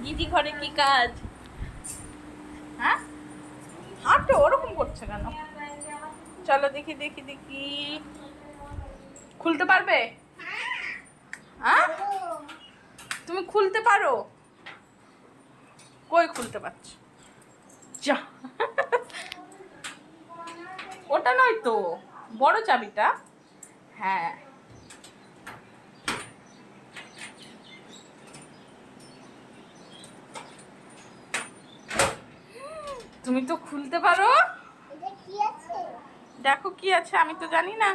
দিদি ঘরে কি কাজ? হ্যাঁ, হাঁটো ওরকম করছে কেন? চলো দেখি দেখি দেখি, খুলতে পারবে? হ্যাঁ, তুমি খুলতে পারো? কই খুলতে পারছো? যা, ওটা নয় তো, বড় চাবিটা। হ্যাঁ, তুমি তো খুলতে পারো। দেখো কি আছে, আমি তো জানি না।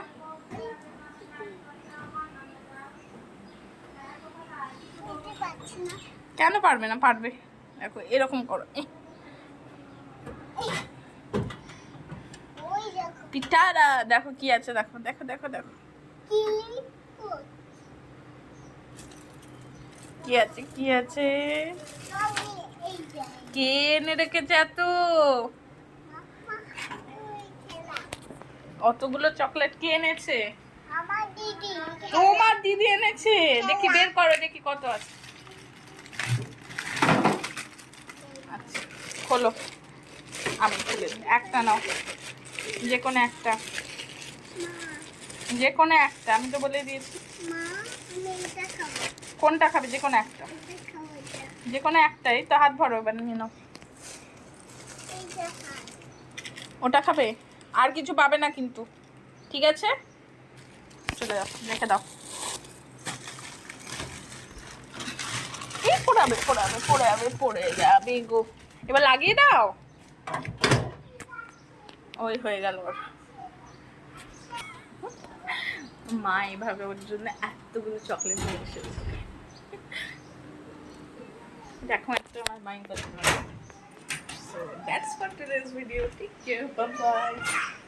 কেন পারবে না? পারবে। দেখো এরকম করো, পিঠারা। দেখো কি আছে, দেখো দেখো দেখো দেখো কি আছে, কি আছে। কে এনে রেখেছে এত? অতগুলো চকলেট কে এনেছে? তোমার দিদি এনেছে। দেখি বের করো, দেখি কত আছে। আচ্ছা খোলো, আমি খুলে দিই। একটা নাও, যে কোনো একটা, যে কোনো একটা। আমি তো বলে দিয়েছি। কোনটা খাবে? যে কোনো একটা, যে কোনো একটাই তো। হাত ভরো এবার, নিয়ে নাও। ওটা খাবে? আর কিছু পাবে না কিন্তু, ঠিক আছে? চলে যাও, রেখে দাও। এই পড়াবে পড়াবে পড়াবে, পড়ে যাবে গো। এবার লাগিয়ে দাও। ওই হয়ে গেল ওর। মা এইভাবে ওর জন্য এতগুলো চকলেট নিয়ে এসেছে। দেখো একটা আমার মাইন্ড পছন্দ। So that's for today's video. Take care. Bye bye.